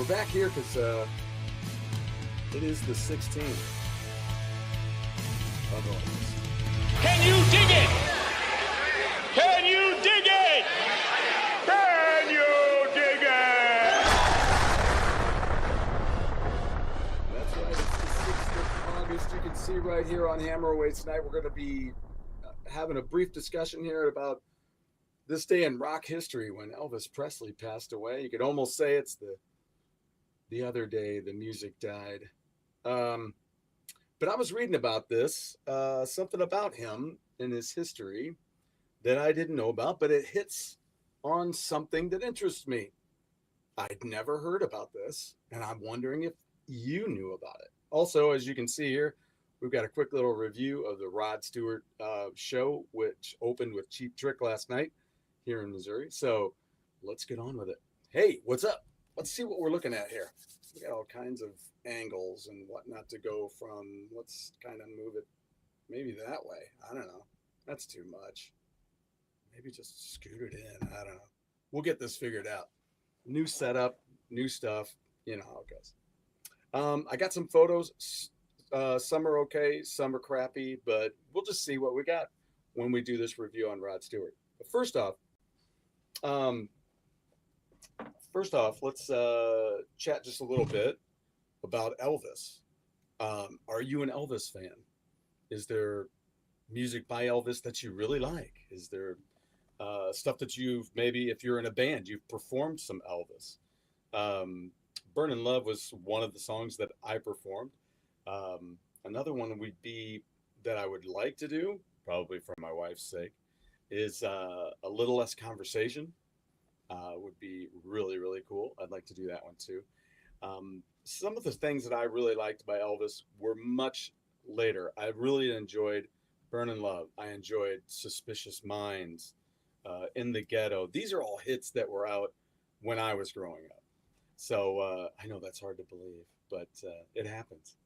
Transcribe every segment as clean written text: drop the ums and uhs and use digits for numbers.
We're back here because it is the 16th of August. Can you dig it? Can you dig it? Can you dig it? That's right. It's the 6th of August. You can see right here on Hammerheads tonight. We're going to be having a brief discussion here about this day in rock history when Elvis Presley passed away. You could almost say it's the other day the music died. But I was reading about this, something about him and his history that I didn't know about, but it hits on something that interests me. I'd never heard about this, and I'm wondering if you knew about it. Also, as you can see here, we've got a quick little review of the Rod Stewart show, which opened with Cheap Trick last night here in Missouri. So let's get on with it. Hey, what's up? Let's see what we're looking at here. We got all kinds of angles and whatnot to go from. Let's kind of move it maybe that way. I don't know. That's too much. Maybe just scoot it in. I don't know. We'll get this figured out. New setup, new stuff. You know how it goes. I got some photos. Some are okay, some are crappy, but we'll just see what we got when we do this review on Rod Stewart. But first off, let's chat just a little bit about Elvis. Are you an Elvis fan? Is there music by Elvis that you really like? Is there stuff that you've, maybe if you're in a band, you've performed some Elvis? Burnin' Love was one of the songs that I performed. Another one would be that I would like to do, probably for my wife's sake, is A Little Less Conversation. Would be really, really cool. I'd like to do that one too. Some of the things that I really liked by Elvis were much later. I really enjoyed Burnin' Love. I enjoyed Suspicious Minds, In the Ghetto. These are all hits that were out when I was growing up. So I know that's hard to believe, but it happens.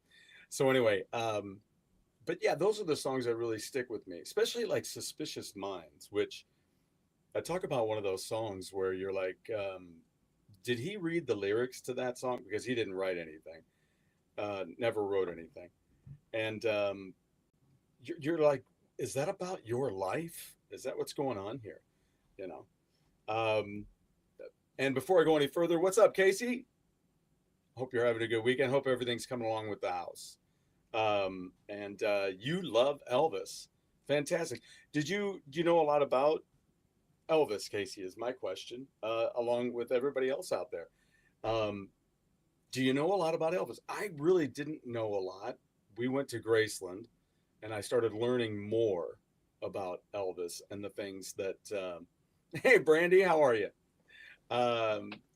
So anyway, but yeah, those are the songs that really stick with me, especially like Suspicious Minds, which I talk about one of those songs where you're like, did he read the lyrics to that song? Because he didn't write anything, never wrote anything. And you're like, is that about your life? Is that what's going on here? You know? And before I go any further, what's up, Casey? Hope you're having a good weekend. Hope everything's coming along with the house. And you love Elvis. Fantastic. Do you know a lot about Elvis, Casey, is my question, along with everybody else out there. Do you know a lot about Elvis? I really didn't know a lot. We went to Graceland, and I started learning more about Elvis and the things that, hey, Brandy, how are you?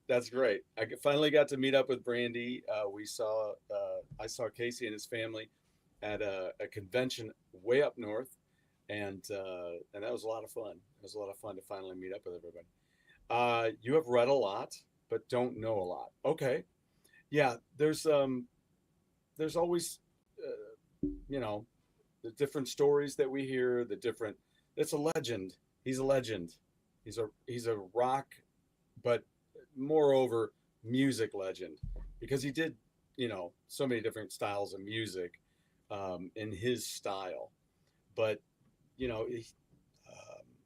That's great. I finally got to meet up with Brandy. I saw Casey and his family at a convention way up north, and that was a lot of fun. It was a lot of fun to finally meet up with everybody. You have read a lot, but don't know a lot. Okay, yeah. There's always the different stories that we hear. It's a legend. He's a legend. He's a rock, but moreover, music legend, because he did, so many different styles of music in his style. But,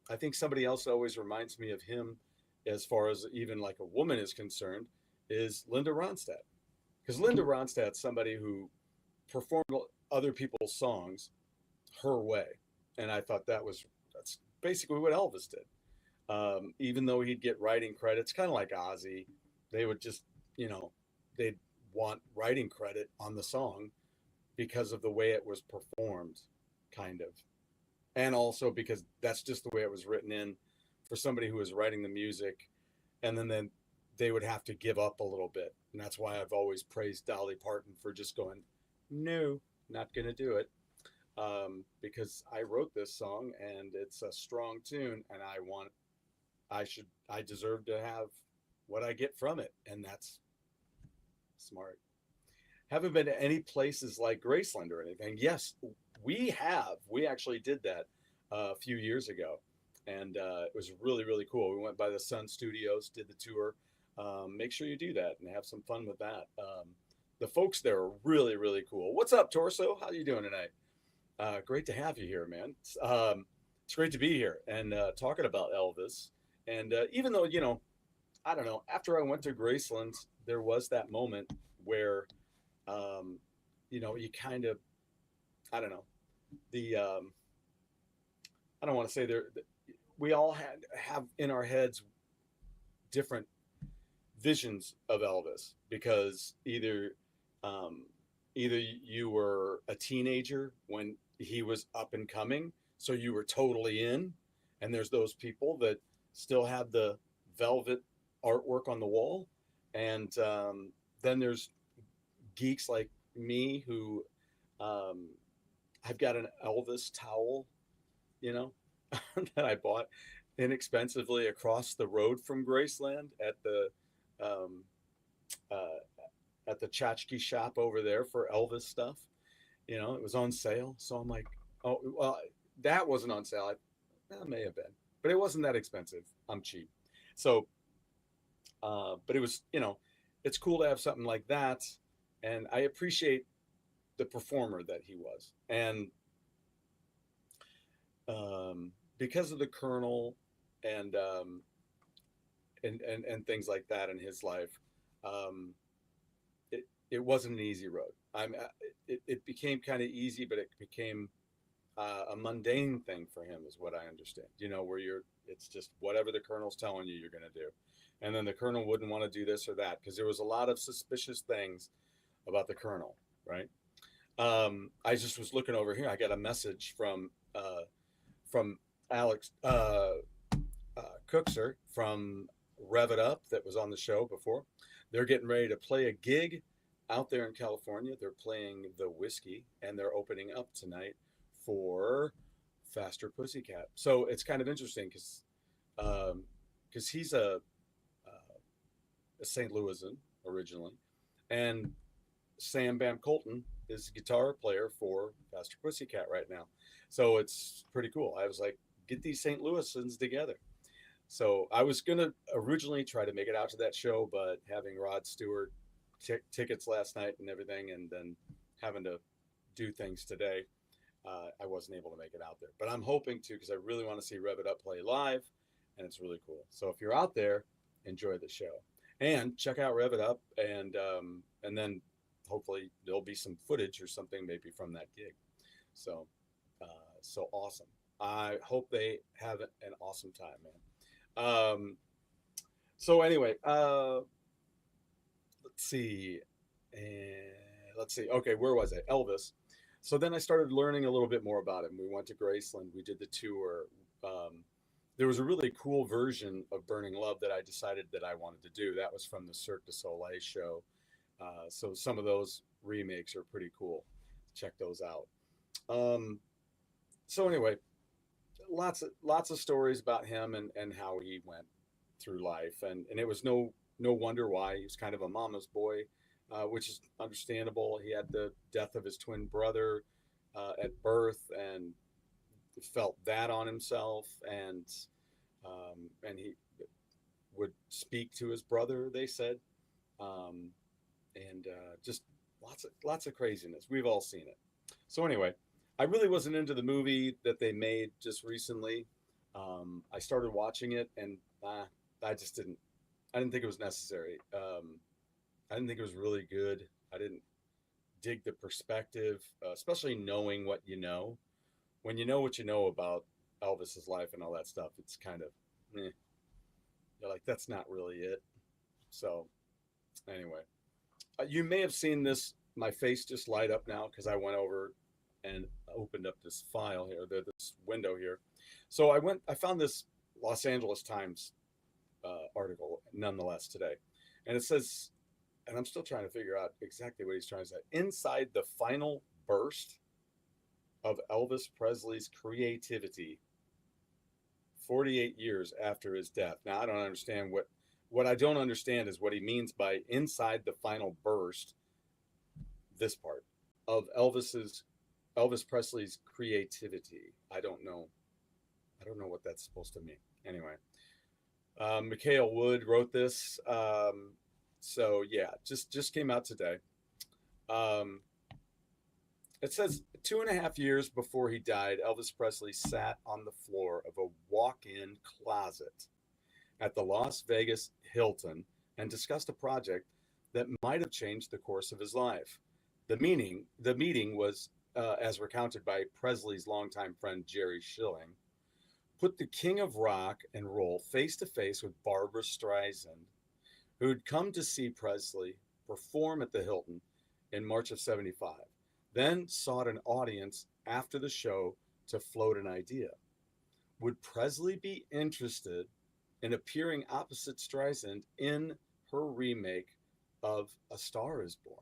I think somebody else always reminds me of him as far as even like a woman is concerned is Linda Ronstadt. Because Linda Ronstadt's somebody who performed other people's songs her way. And I thought that's basically what Elvis did. Even though he'd get writing credits, kind of like Ozzy, they would just, they'd want writing credit on the song because of the way it was performed, kind of. And also because that's just the way it was written in for somebody who was writing the music. And then they would have to give up a little bit. And that's why I've always praised Dolly Parton for just going, no, not going to do it. Because I wrote this song and it's a strong tune and I deserve to have what I get from it. And that's smart. Haven't been to any places like Graceland or anything. Yes, we have. We actually did that a few years ago. And it was really, really cool. We went by the Sun Studios, did the tour. make sure you do that and have some fun with that. The folks there are really, really cool. What's up, Torso? How you doing tonight? Great to have you here, man. It's great to be here and talking about Elvis. And even though, I don't know, after I went to Graceland, there was that moment where, you kind of, I don't know, the, I don't want to say there, we all have in our heads different visions of Elvis because either you were a teenager when he was up and coming, so you were totally in, and there's those people that still have the velvet artwork on the wall, and then there's geeks like me who I've got an Elvis towel, you know, that I bought inexpensively across the road from Graceland um, uh, at the tchotchke shop over there for Elvis stuff. It was on sale. So I'm like, oh, well, that wasn't on sale. That may have been, but it wasn't that expensive. I'm cheap. So, but it was, it's cool to have something like that. And I appreciate the performer that he was. And because of the Colonel and, and things like that in his life, it wasn't an easy road. It became kind of easy, but it became a mundane thing for him, is what I understand. Where it's just whatever the Colonel's telling you're going to do, and then the Colonel wouldn't want to do this or that because there was a lot of suspicious things about the Colonel, right? I just was looking over here. I got a message from Alex Cookser from Rev It Up that was on the show before. They're getting ready to play a gig out there in California. They're playing the Whiskey, and they're opening up tonight for Faster Pussycat. So it's kind of interesting because he's a St. Louisan originally, and Sam Bam Colton is the guitar player for Faster Pussycat right now. So it's pretty cool. I was like, get these St. Louisans together. So I was going to originally try to make it out to that show, but having Rod Stewart tickets last night and everything, and then having to do things today, I wasn't able to make it out there. But I'm hoping to, because I really want to see Rev It Up play live, and it's really cool. So if you're out there, enjoy the show. And check out Rev It Up, and then hopefully there'll be some footage or something maybe from that gig. So so awesome. I hope they have an awesome time, man. So anyway, let's see. Okay, where was I? Elvis. So then I started learning a little bit more about him. We went to Graceland. We did the tour. There was a really cool version of Burning Love that I decided that I wanted to do. That was from the Cirque du Soleil show. So some of those remakes are pretty cool. Check those out. So anyway, lots of stories about him and how he went through life, and it was no wonder why. He was kind of a mama's boy, which is understandable. He had the death of his twin brother at birth, and felt that on himself, and he would speak to his brother, they said, and just lots of craziness. We've all seen it. So anyway, I really wasn't into the movie that they made just recently. I started watching it, and I just didn't. I didn't think it was necessary. I didn't think it was really good. I didn't dig the perspective, especially knowing what you know. When you know what you know about Elvis's life and all that stuff, it's kind of, you're like, that's not really it. So anyway, you may have seen this. My face just light up now because I went over and opened up this file here, this window here. So I found this Los Angeles Times article nonetheless today. And it says, and I'm still trying to figure out exactly what he's trying to say. Inside the final burst of Elvis Presley's creativity 48 years after his death. Now, I don't understand what I don't understand is what he means by inside the final burst, this part, of Elvis Presley's creativity. I don't know what that's supposed to mean. Anyway, Mikhail Wood wrote this. So yeah, just came out today. Um, it says 2.5 years before he died, Elvis Presley sat on the floor of a walk-in closet at the Las Vegas Hilton and discussed a project that might have changed the course of his life. The meeting was, as recounted by Presley's longtime friend Jerry Schilling, put the king of rock and roll face to face with Barbara Streisand, who'd come to see Presley perform at the Hilton in March of 75, then sought an audience after the show to float an idea. Would Presley be interested in appearing opposite Streisand in her remake of A Star is Born?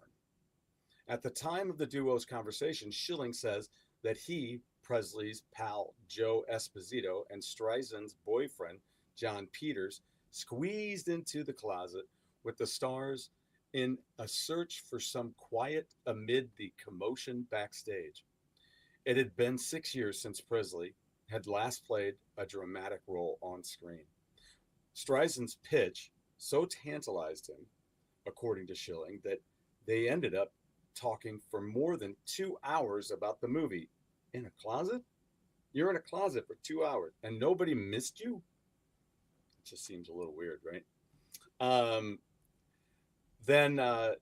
At the time of the duo's conversation, Schilling says that he, Presley's pal Joe Esposito, and Streisand's boyfriend, John Peters, squeezed into the closet with the stars in a search for some quiet amid the commotion backstage. It had been 6 years since Presley had last played a dramatic role on screen. Streisand's pitch so tantalized him, according to Schilling, that they ended up talking for more than 2 hours about the movie. In a closet? You're in a closet for 2 hours and nobody missed you? It just seems a little weird, right? Um, then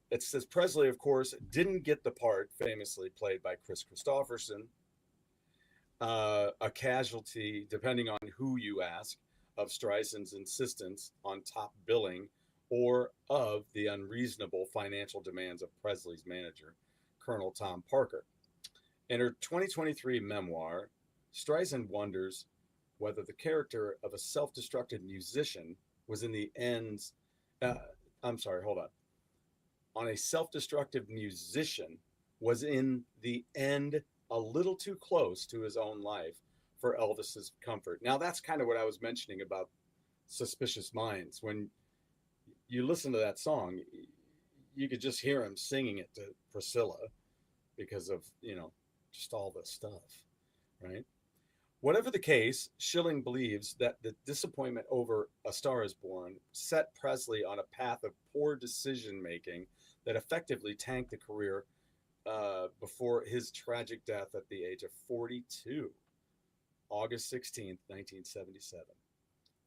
it says Presley, of course, didn't get the part famously played by Chris Christopherson, a casualty, depending on who you ask, of Streisand's insistence on top billing or of the unreasonable financial demands of Presley's manager, Colonel Tom Parker. In her 2023 memoir, Streisand wonders whether the character of a self destructive musician was in the ends. I'm sorry, hold on a self destructive musician was in the end a little too close to his own life for Elvis's comfort. Now, that's kind of what I was mentioning about Suspicious Minds. When you listen to that song, you could just hear him singing it to Priscilla because of, just all this stuff, right? Whatever the case, Schilling believes that the disappointment over A Star is Born set Presley on a path of poor decision making that effectively tanked the career before his tragic death at the age of 42, August 16th, 1977.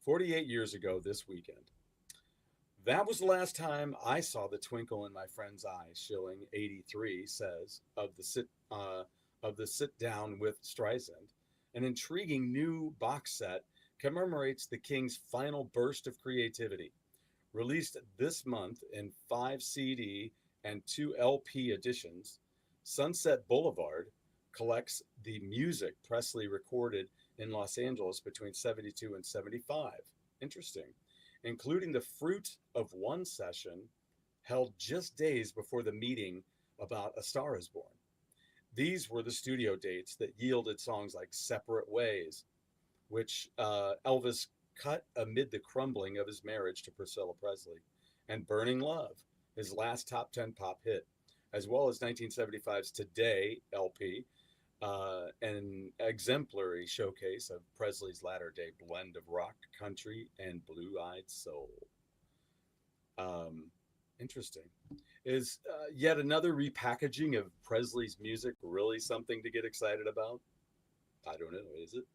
48 years ago this weekend. That was the last time I saw the twinkle in my friend's eye, Schilling, 83, says of the sit down with Streisand. An intriguing new box set commemorates the King's final burst of creativity. Released this month in 5 CD and 2 LP editions, Sunset Boulevard collects the music Presley recorded in Los Angeles between 72 and 75. Interesting. Including the fruit of one session held just days before the meeting about A Star is Born. These were the studio dates that yielded songs like Separate Ways, which Elvis cut amid the crumbling of his marriage to Priscilla Presley, and Burning Love, his last top 10 pop hit, as well as 1975's Today LP, an exemplary showcase of Presley's latter-day blend of rock, country, and blue-eyed soul. Interesting. Is yet another repackaging of Presley's music really something to get excited about? I don't know, is it?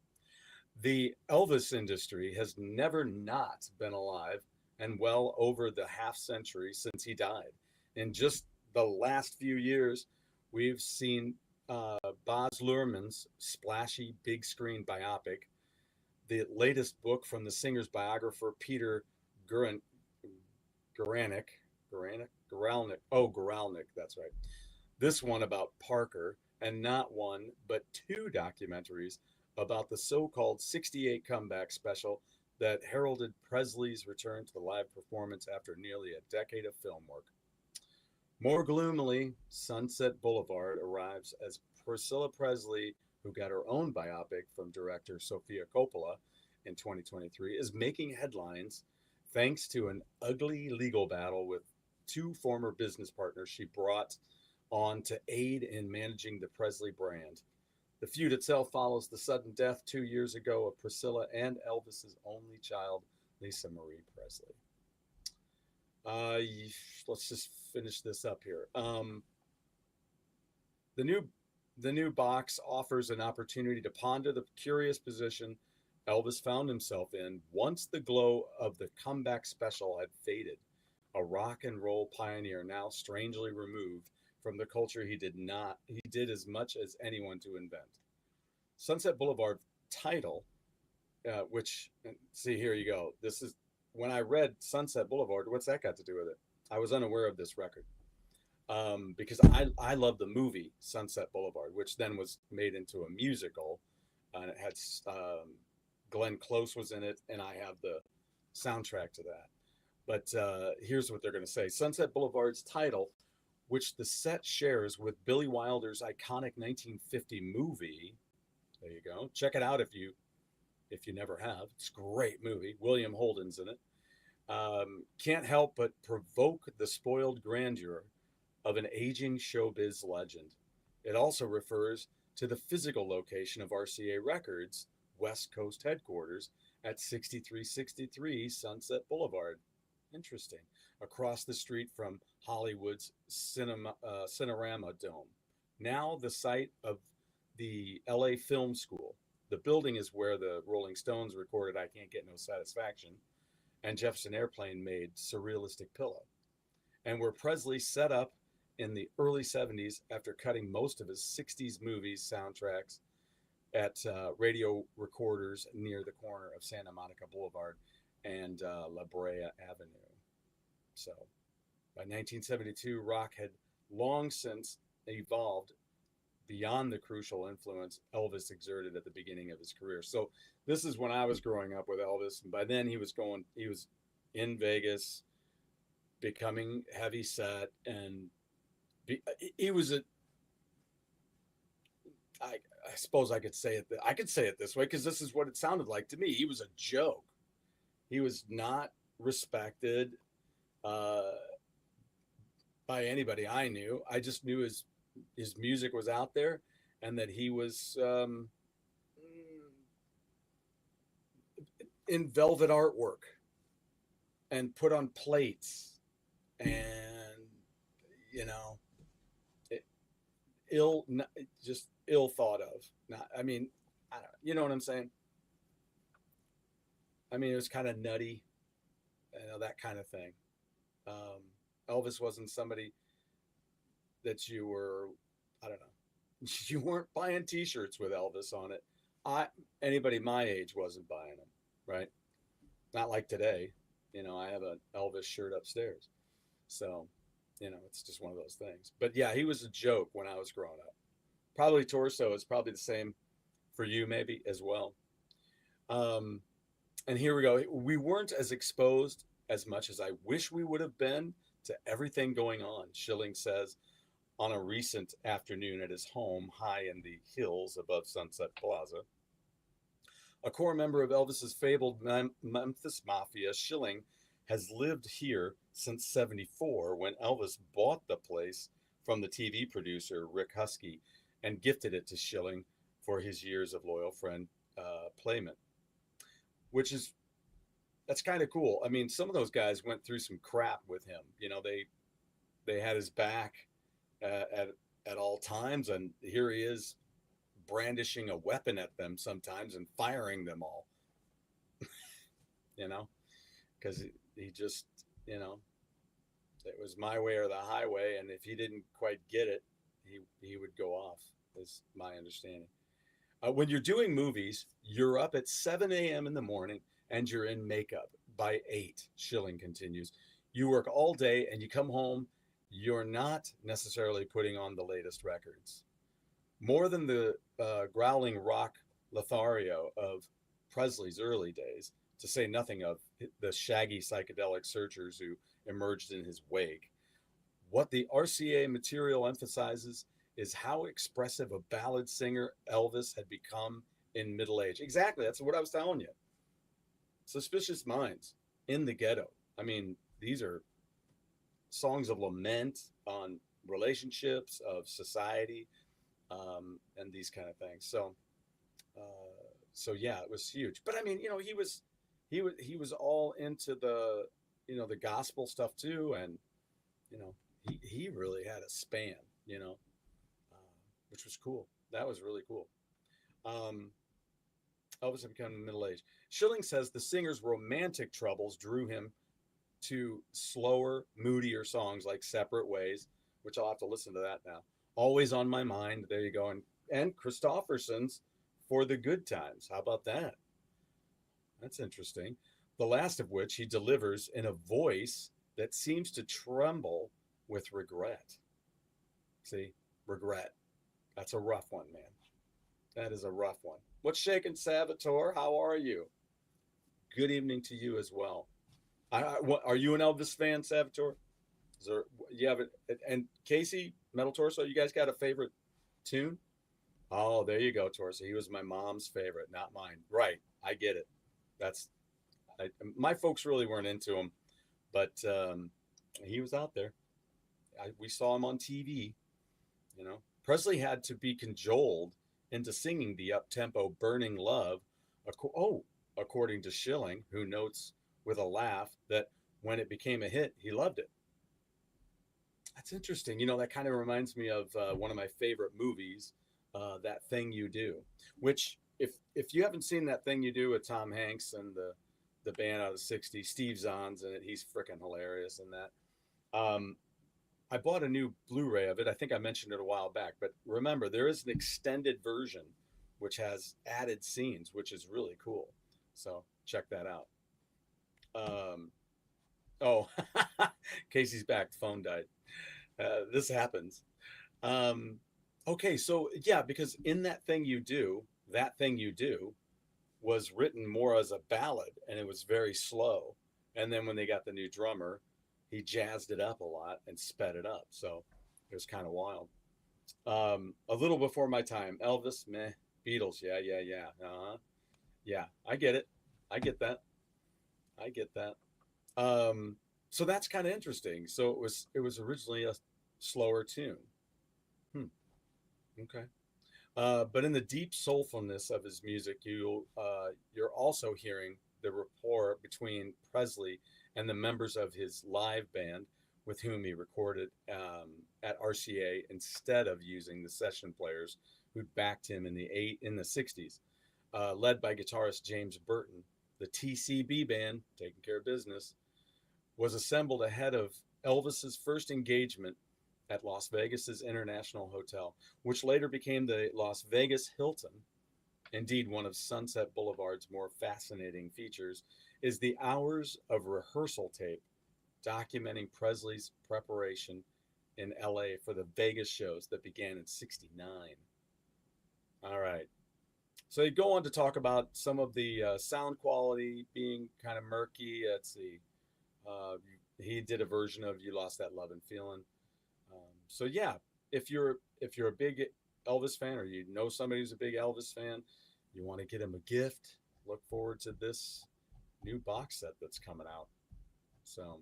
The Elvis industry has never not been alive and well over the half century since he died. In just the last few years, we've seen Baz Luhrmann's splashy big screen biopic, the latest book from the singer's biographer Peter Guralnick, that's right. This one about Parker, and not one, but 2 documentaries about the so-called 68 comeback special that heralded Presley's return to the live performance after nearly a decade of film work. More gloomily, Sunset Boulevard arrives as Priscilla Presley, who got her own biopic from director Sofia Coppola in 2023, is making headlines thanks to an ugly legal battle with 2 former business partners she brought on to aid in managing the Presley brand. The feud itself follows the sudden death 2 years ago of Priscilla and Elvis's only child, Lisa Marie Presley. Let's just finish this up here. The new the new box offers an opportunity to ponder the curious position Elvis found himself in once the glow of the comeback special had faded. A rock and roll pioneer now strangely removed from the culture he did as much as anyone to invent. Sunset Boulevard title, which see here you go. This is when I read Sunset Boulevard. What's that got to do with it? I was unaware of this record because I love the movie Sunset Boulevard, which then was made into a musical, and it had Glenn Close was in it, and I have the soundtrack to that. But here's what they're going to say: Sunset Boulevard's title, which the set shares with Billy Wilder's iconic 1950 movie. There you go. Check it out if you never have. It's a great movie. William Holden's in it. Can't help but provoke the spoiled grandeur of an aging showbiz legend. It also refers to the physical location of RCA Records' West Coast headquarters at 6363 Sunset Boulevard. Interesting. Across the street from Hollywood's Cinerama Dome. Now the site of the LA Film School. The building is where the Rolling Stones recorded I Can't Get No Satisfaction, and Jefferson Airplane made Surrealistic Pillow, and where Presley set up in the early 70s after cutting most of his 60s movies soundtracks at radio recorders near the corner of Santa Monica Boulevard and La Brea Avenue. So by 1972, rock had long since evolved beyond the crucial influence Elvis exerted at the beginning of his career. So this is when I was growing up with Elvis, and by then he was in Vegas, becoming heavy set, and he was I suppose I could say it this way because this is what it sounded like to me. He was a joke. He was not respected by anybody I knew. I just knew his music was out there, and that he was in velvet artwork and put on plates, and just ill thought of. Not, I mean, I don't. You know what I'm saying? I mean, it was kind of nutty, that kind of thing. Elvis wasn't somebody that you were, I don't know, you weren't buying T-shirts with Elvis on it. Anybody my age wasn't buying them, right? Not like today. I have an Elvis shirt upstairs, so it's just one of those things. But yeah, he was a joke when I was growing up. Probably Torso is probably the same for you, maybe as well. And here we go. We weren't as exposed as much as I wish we would have been to everything going on, Schilling says on a recent afternoon at his home high in the hills above Sunset Plaza. A core member of Elvis's fabled Memphis Mafia, Schilling has lived here since '74 when Elvis bought the place from the TV producer Rick Husky and gifted it to Schilling for his years of loyal friend playment, that's kind of cool. I mean, some of those guys went through some crap with him. They had his back at all times, and here he is brandishing a weapon at them sometimes and firing them all. Because he just, it was my way or the highway, and if he didn't quite get it, he would go off, is my understanding. When you're doing movies, you're up at 7 a.m. in the morning and you're in makeup by 8, Schilling continues. You work all day and you come home, you're not necessarily putting on the latest records. More than the growling rock Lothario of Presley's early days, to say nothing of the shaggy psychedelic searchers who emerged in his wake. What the RCA material emphasizes is how expressive a ballad singer Elvis had become in middle age. Exactly, that's what I was telling you. Suspicious Minds, In the Ghetto. I mean, these are songs of lament on relationships, of society, and these kind of things. So yeah, it was huge. But I mean, he was all into the the gospel stuff too, and he really had a span, you know, uh, which was cool. That was really cool. Um, Elvis had become middle aged. Schilling says the singer's romantic troubles drew him to slower, moodier songs like Separate Ways, which I'll have to listen to that now. Always on My Mind. There you go. And Christofferson's For the Good Times. How about that? That's interesting. The last of which he delivers in a voice that seems to tremble with regret. See, regret. That's a rough one, man. That is a rough one. What's shaking, Salvatore? How are you? Good evening to you as well. Are you an Elvis fan, Salvatore? Is there, you have it? And Casey, Metal Torso, you guys got a favorite tune? Oh, there you go, Torso. He was my mom's favorite, not mine. Right. I get it. That's my folks really weren't into him, but he was out there. We saw him on TV. Presley had to be cajoled into singing the up-tempo "Burning Love." According to Schilling, who notes with a laugh that when it became a hit, he loved it. That's interesting. That kind of reminds me of one of my favorite movies, That Thing You Do, which if you haven't seen That Thing You Do with Tom Hanks and the band out of the 60s, Steve Zahn's in it. He's freaking hilarious in that. I bought a new Blu-ray of it. I think I mentioned it a while back, but remember, there is an extended version which has added scenes, which is really cool. So check that out. Oh, Casey's back. Phone died. This happens. Okay, so yeah, because in That Thing You Do, That Thing You Do was written more as a ballad, and it was very slow. And then when they got the new drummer, he jazzed it up a lot and sped it up. So it was kind of wild. A little before my time. Elvis, meh. Beatles, yeah, yeah, yeah. Yeah, I get it. I get that. I get that. So that's kind of interesting. So it was originally a slower tune. Hmm. Okay. But in the deep soulfulness of his music, you're also hearing the rapport between Presley and the members of his live band with whom he recorded at RCA instead of using the session players who'd backed him in the 60s, led by guitarist James Burton. The TCB band, taking care of business, was assembled ahead of Elvis's first engagement at Las Vegas's International Hotel, which later became the Las Vegas Hilton. Indeed, one of Sunset Boulevard's more fascinating features is the hours of rehearsal tape documenting Presley's preparation in LA for the Vegas shows that began in '69. All right. So you go on to talk about some of the sound quality being kind of murky. Let's see. Uh, he did a version of "You Lost That Love and Feeling." So yeah, if you're a big Elvis fan, or you know somebody who's a big Elvis fan, you want to get him a gift, look forward to this new box set that's coming out. So,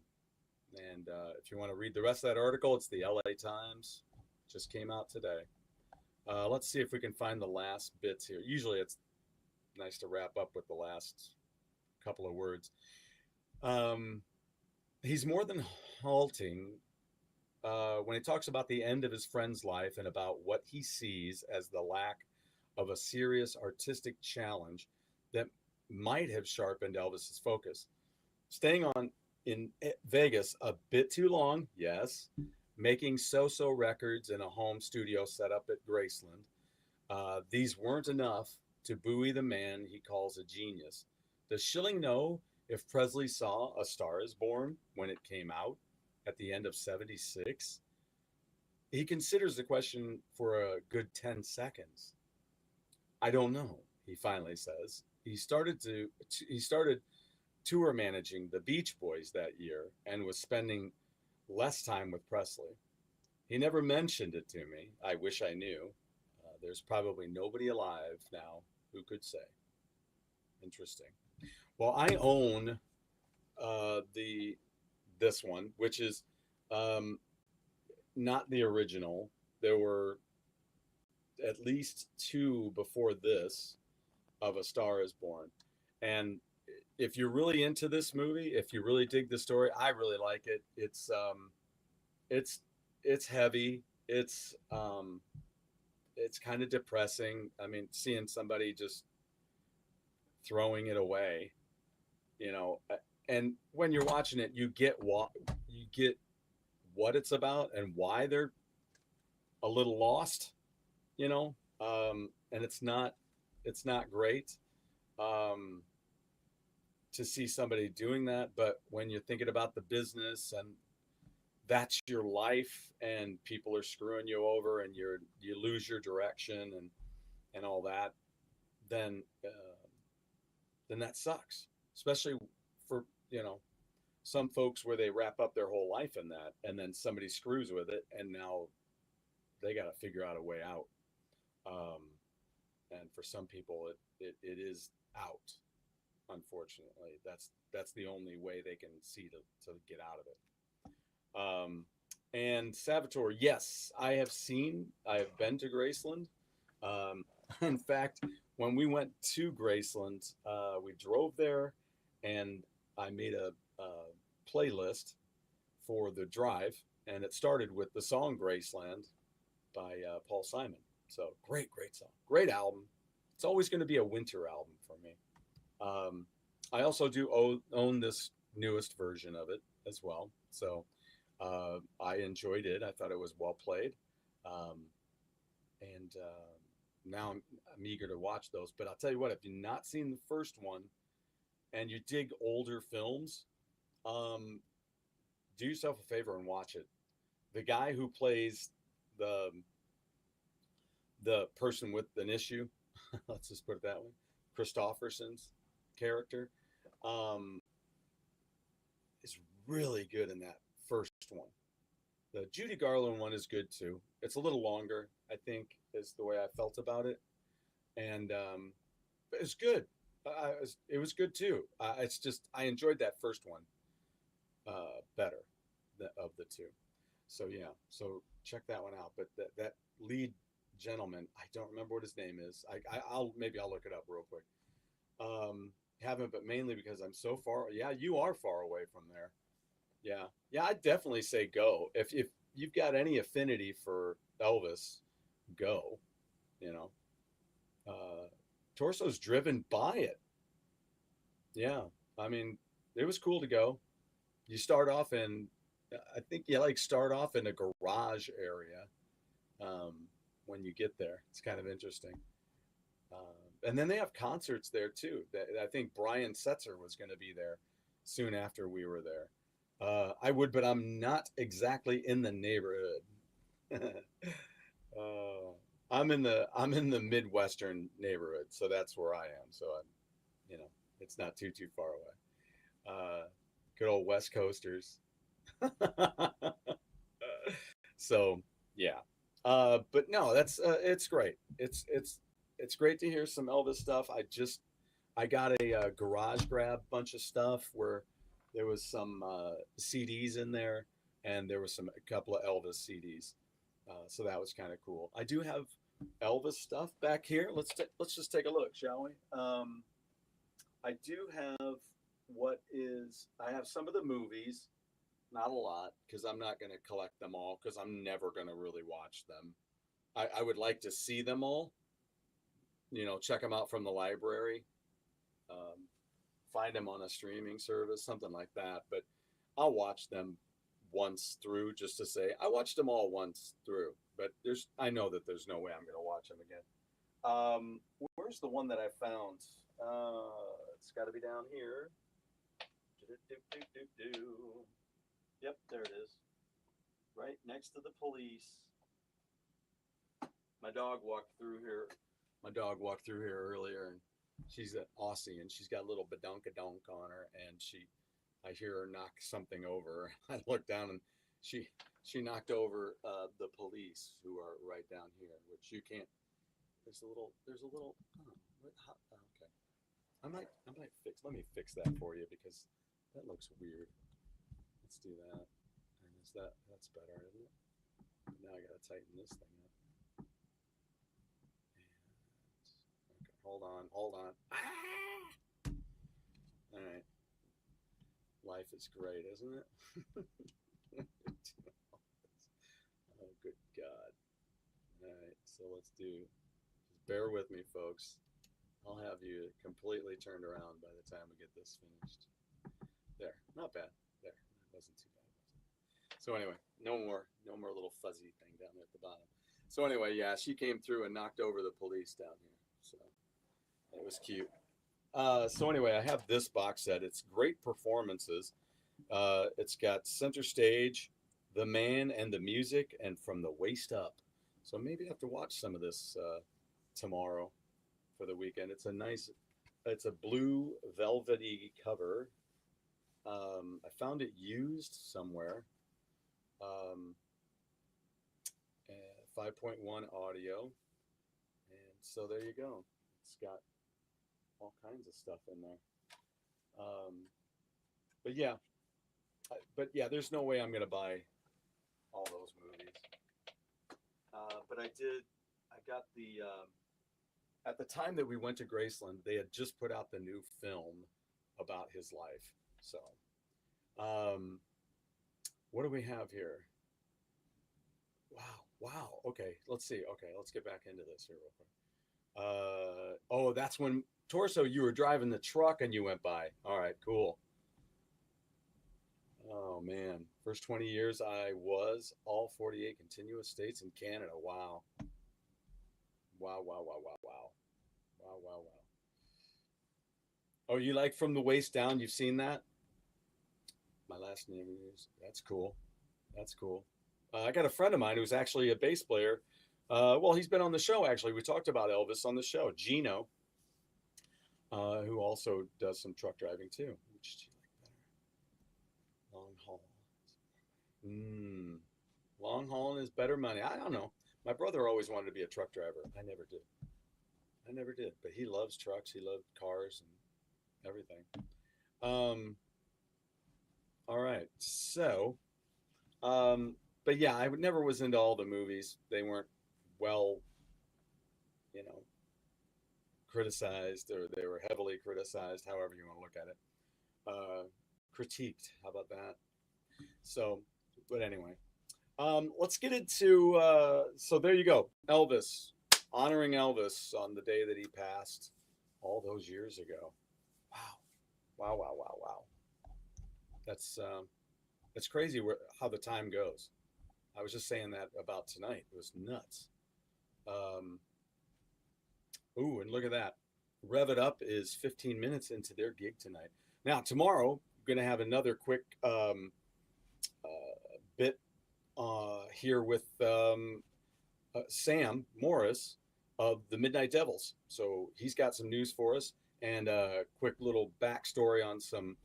and if you want to read the rest of that article, it's the LA Times. Just came out today. Let's see if we can find the last bits here. Usually it's nice to wrap up with the last couple of words. Um, he's more than halting when he talks about the end of his friend's life and about what he sees as the lack of a serious artistic challenge that might have sharpened Elvis's focus. Staying on in Vegas a bit too long, yes, making so-so records in a home studio set up at Graceland. These weren't enough to buoy the man he calls a genius. Does Schilling know if Presley saw A Star is Born when it came out at the end of '76? He considers the question for a good 10 seconds. I don't know, he finally says. He started tour managing the Beach Boys that year and was spending less time with Presley. He never mentioned it to me. I wish I knew. There's probably nobody alive now who could say. Interesting. Well, I own the this one, which is um, not the original. There were at least two before this of A Star is Born, and if you're really into this movie, if you really dig the story, I really like it. It's it's heavy. It's kind of depressing. I mean, seeing somebody just throwing it away, you know, and when you're watching it, you get what it's about and why they're a little lost, you know. And it's not great um, to see somebody doing that. But when you're thinking about the business and that's your life, and people are screwing you over, and you lose your direction and all that, then then that sucks, especially for some folks where they wrap up their whole life in that, and then somebody screws with it, and now they got to figure out a way out. Um, and for some people, it is out. Unfortunately, that's the only way they can see to get out of it. And Salvatore, yes, I have been to Graceland. Um, in fact, when we went to Graceland, we drove there, and I made a playlist for the drive, and it started with the song Graceland by Paul Simon. So great song, great album. It's always going to be a winter album for me. Um, I also do own this newest version of it as well. So I enjoyed it. I thought it was well played. Um, and now I'm eager to watch those. But I'll tell you what, if you've not seen the first one and you dig older films, um, do yourself a favor and watch it. The guy who plays the the person with an issue, let's just put it that way, Christopherson's character, um, is really good in that first one. The Judy Garland one is good too. It's a little longer, I think, is the way I felt about it, and but it's good. It was good too. It's just I enjoyed that first one better of the two. So yeah, so check that one out. But that lead gentleman, I don't remember what his name is. I'll maybe I'll look it up real quick. Haven't, but mainly because I'm so far. Yeah, you are far away from there. Yeah, yeah, I'd definitely say go. If you've got any affinity for Elvis, go. You know, Torso's driven by it. Yeah, I mean, it was cool to go. You start off in, I think you like start off in a garage area um, when you get there. It's kind of interesting. And then they have concerts there too. I think Brian Setzer was going to be there soon after we were there. I would, but I'm not exactly in the neighborhood. I'm in the Midwestern neighborhood, so that's where I am. So I'm, it's not too far away. Good old West Coasters. So yeah, but no, that's it's great. It's great to hear some Elvis stuff. I got a garage grab bunch of stuff where there was some CDs in there, and there was a couple of Elvis CDs. So that was kind of cool. I do have Elvis stuff back here. Let's just take a look, shall we? I do have I have some of the movies, not a lot, because I'm not going to collect them all, because I'm never going to really watch them. I would like to see them all, check them out from the library, um, find them on a streaming service, something like that. But I'll watch them once through just to say I watched them all once through. But I know that there's no way I'm going to watch them again. Where's the one that I found? It's got to be down here. Yep, there it is. Right next to the police. My dog walked through here. My dog walked through here earlier, and she's an Aussie, and she's got a little badonkadonk on her, and I hear her knock something over. I look down, and she knocked over the police, who are right down here, which you can't. There's a little. Okay. I might let me fix that for you, because that looks weird. Let's do that. And that's better, isn't it? Now I gotta tighten this thing up. And okay, hold on. Ah! All right. Life is great, isn't it? Oh, good God. All right. So let's do, just bear with me, folks. I'll have you completely turned around by the time we get this finished. There. Not bad. There. That wasn't too bad, was it? So anyway, no more little fuzzy thing down there at the bottom. So anyway, yeah, she came through and knocked over the police down here. So it was cute. So anyway, I have this box set. It's great performances. It's got Center Stage, The Man and the Music, and From the Waist Up. So maybe I have to watch some of this tomorrow for the weekend. It's a blue velvety cover. I found it used somewhere. Um, 5.1 audio. And so there you go. It's got all kinds of stuff in there. But yeah, there's no way I'm going to buy all those movies. But I got at the time that we went to Graceland, they had just put out the new film about his life. So, what do we have here? Wow. Okay, let's see. Okay, let's get back into this here real quick. Oh, that's when Torso, you were driving the truck and you went by. All right, cool. Oh man, first 20 years I was all 48 continuous states in Canada. Wow. Wow. Oh, you like From the Waist Down? You've seen that? My last name is. That's cool. That's cool. I got a friend of mine who's actually a bass player. Well, he's been on the show actually. We talked about Elvis on the show. Gino, who also does some truck driving too. Which do you like better? Long haul. Long hauling is better money. I don't know. My brother always wanted to be a truck driver. I never did. But he loves trucks. He loved cars and everything. All right. So, but yeah, I never was into all the movies. They weren't well, you know, criticized, or they were heavily criticized, however you want to look at it. Critiqued. How about that? So, but anyway, let's get into. So there you go, Elvis, honoring Elvis on the day that he passed, all those years ago. Wow. That's crazy how the time goes. I was just saying that about tonight. It was nuts. Ooh, and look at that. Rev It Up is 15 minutes into their gig tonight. Now, tomorrow, we're going to have another quick bit here with Sam Morris of the Midnight Devils. So he's got some news for us and a quick little backstory on some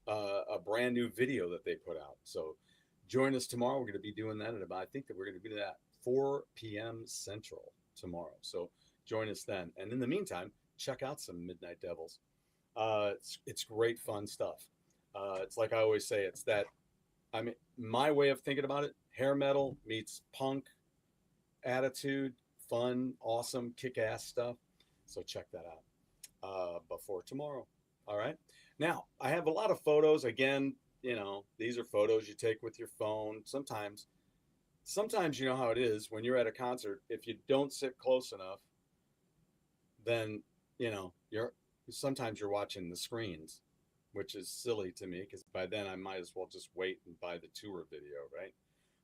a brand new video that they put out. So join us tomorrow. We're going to be doing that I think that we're going to do that 4 p.m. Central tomorrow. So join us then. And in the meantime, check out some Midnight Devils. It's great fun stuff. It's like I always say, it's that, I mean, my way of thinking about it, hair metal meets punk attitude, fun, awesome, kick-ass stuff. So check that out before tomorrow. All right. Now, I have a lot of photos. Again, these are photos you take with your phone. Sometimes you know how it is when you're at a concert. If you don't sit close enough, then, sometimes you're watching the screens, which is silly to me because by then I might as well just wait and buy the tour video, right?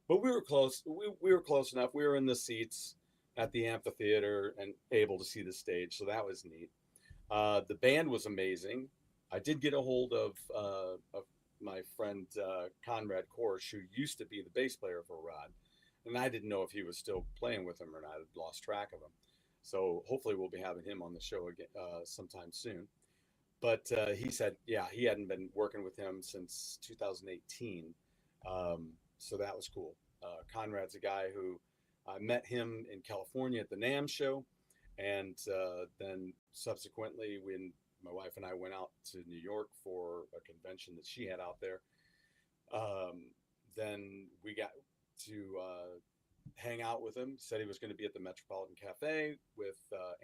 But we were close. We were close enough. We were in the seats at the amphitheater and able to see the stage, so that was neat. The band was amazing. I did get a hold of my friend Conrad Korsch, who used to be the bass player for Rod, and I didn't know if he was still playing with him or not. I'd lost track of him. So hopefully we'll be having him on the show again sometime soon. But he said, yeah, he hadn't been working with him since 2018. So that was cool. Conrad's a guy who I met him in California at the NAMM show. And then subsequently, when my wife and I went out to New York for a convention that she had out there, then we got to hang out with him. Said he was going to be at the Metropolitan Cafe with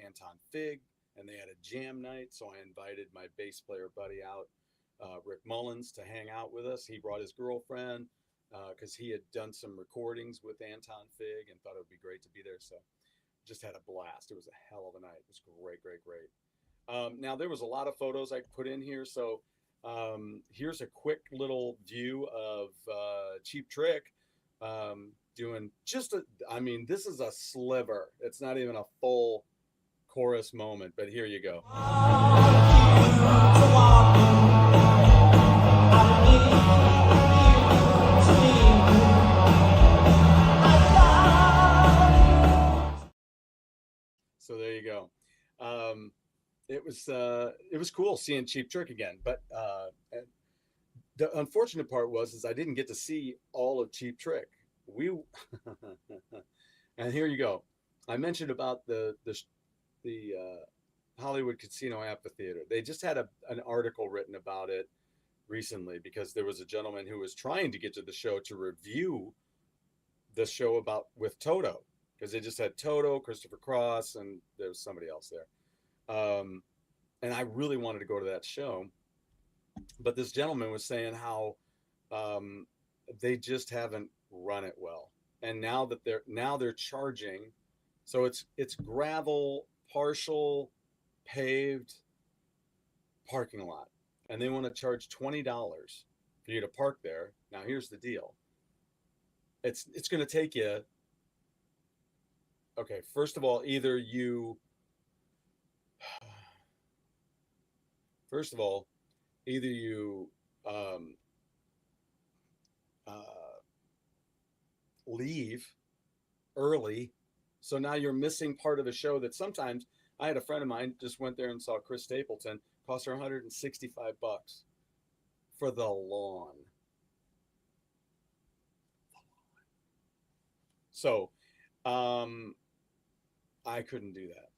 Anton Fig, and they had a jam night. So I invited my bass player buddy out Rick Mullins to hang out with us. He brought his girlfriend because he had done some recordings with Anton Fig and thought it would be great to be there. So just had a blast. It was a hell of a night. It was great, great, great. Now there was a lot of photos I put in here. So here's a quick little view of Cheap Trick doing just I mean, this is a sliver. It's not even a full chorus moment, but here you go. So there you go. It was cool seeing Cheap Trick again, but the unfortunate part was I didn't get to see all of Cheap Trick. And here you go. I mentioned about the Hollywood Casino Amphitheater. They just had an article written about it recently because there was a gentleman who was trying to get to the show to review the show about with Toto, because they just had Toto, Christopher Cross, and there was somebody else there. And I really wanted to go to that show, but this gentleman was saying how they just haven't run it well, and now they're charging. So it's gravel, partial paved parking lot, and they want to charge $20 for you to park there. Now here's the deal. It's going to take you. Okay, first of all, either you leave early, so now you're missing part of a show that sometimes I had a friend of mine just went there and saw Chris Stapleton, cost her $165 for the lawn. So I couldn't do that,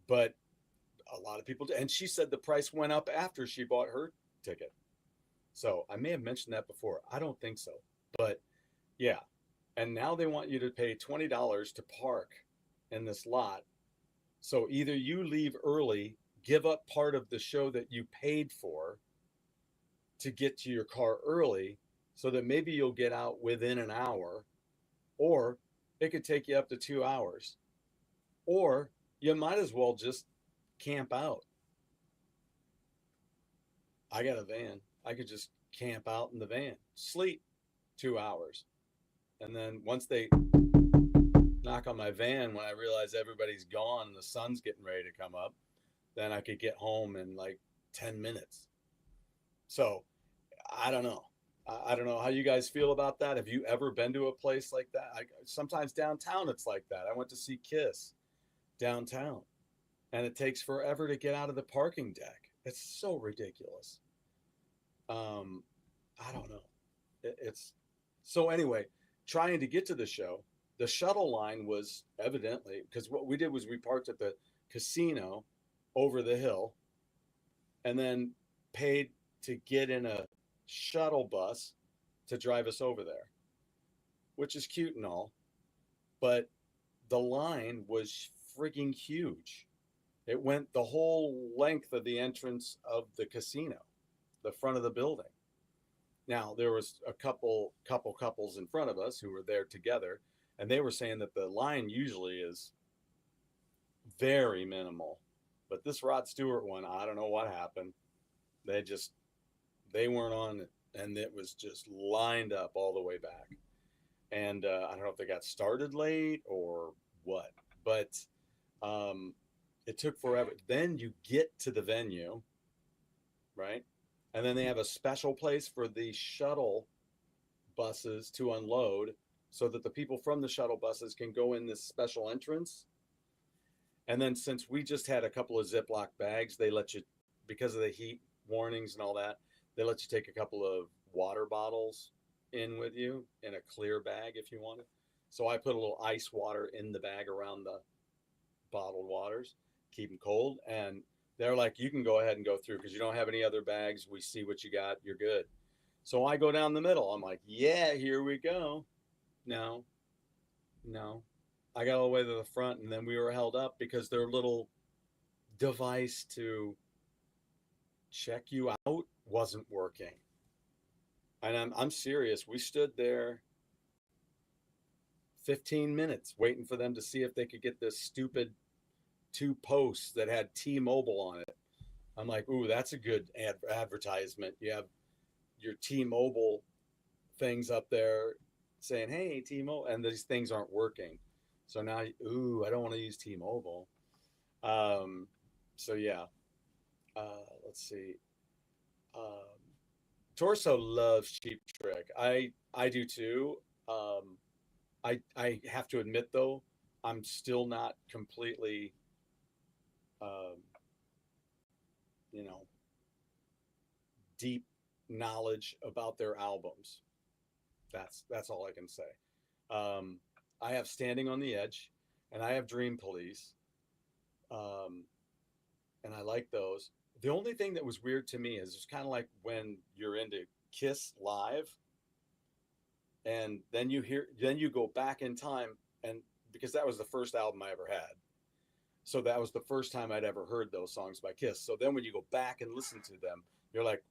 but a lot of people do. And she said the price went up after she bought her ticket. So I may have mentioned that before. I don't think so, but yeah. And now they want you to pay $20 to park in this lot. So either you leave early, give up part of the show that you paid for to get to your car early so that maybe you'll get out within an hour, or it could take you up to 2 hours, or you might as well just camp out. I got a van. I could just camp out in the van, sleep 2 hours. And then once they knock on my van, when I realize everybody's gone and the sun's getting ready to come up, then I could get home in like 10 minutes. So I don't know. I don't know how you guys feel about that. Have you ever been to a place like that? Sometimes downtown it's like that. I went to see Kiss downtown, and it takes forever to get out of the parking deck. It's so ridiculous. I don't know. It's so anyway, trying to get to the show, the shuttle line was evidently, because what we did was we parked at the casino over the hill and then paid to get in a shuttle bus to drive us over there, which is cute and all, but the line was freaking huge. It went the whole length of the entrance of the casino, the front of the building. Now there was a couple couples in front of us who were there together, and they were saying that the line usually is very minimal, but this Rod Stewart one, I don't know what happened. They weren't on it, and it was just lined up all the way back. And I don't know if they got started late or what, but it took forever. Then you get to the venue, right? And then they have a special place for the shuttle buses to unload so that the people from the shuttle buses can go in this special entrance. And then since we just had a couple of Ziploc bags, they let you, because of the heat warnings and all that, they let you take a couple of water bottles in with you in a clear bag if you want it. So I put a little ice water in the bag around the bottled waters, keep them cold. And they're like, you can go ahead and go through because you don't have any other bags. We see what you got. You're good. So I go down the middle. I'm like, yeah, here we go. No. I got all the way to the front, and then we were held up because their little device to Check You Out wasn't working. And I'm serious. We stood there 15 minutes waiting for them to see if they could get this stupid two posts that had T-Mobile on it. I'm like, ooh, that's a good advertisement. You have your T-Mobile things up there saying, hey, T-Mobile, and these things aren't working. So now, ooh, I don't want to use T-Mobile. Um, so yeah, let's see. Um, Torso loves Cheap Trick. I do too. I have to admit though, I'm still not completely, um, you know, deep knowledge about their albums. That's all I can say. Um, I have Standing on the Edge, and I have Dream Police, um, and I like those. The only thing that was weird to me is it's kind of like when you're into Kiss live, and then you go back in time, and because that was the first album I ever had, so that was the first time I'd ever heard those songs by Kiss. So then when you go back and listen to them, you're like,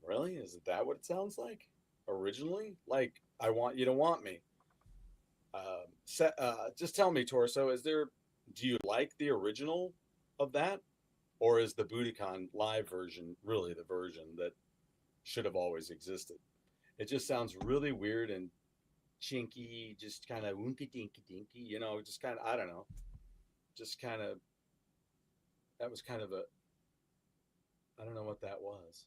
really? Is it that what it sounds like originally? Like, I Want You to Want Me. Just tell me, Torso, do you like the original of that? Or is the Budokan live version really the version that should have always existed? It just sounds really weird and chinky, just kind of winky dinky dinky, just kind of, I don't know, just kind of, that was kind of I don't know what that was.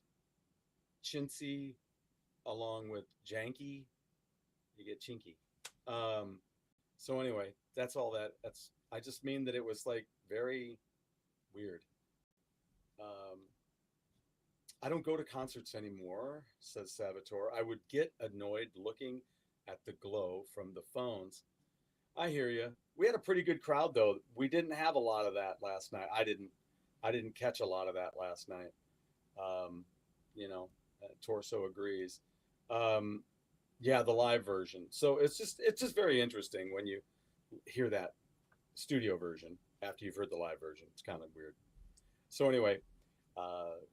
Chintzy along with janky, you get chinky. Um, so anyway, that's all I just mean that it was like very weird. Um, I don't go to concerts anymore, says Salvatore. I would get annoyed looking at the glow from the phones. I hear you. We had a pretty good crowd though. We didn't have a lot of that last night. I didn't catch a lot of that last night. Um, Torso agrees. Um, yeah, the live version. So it's just very interesting when you hear that studio version after you've heard the live version. It's kind of weird. So anyway,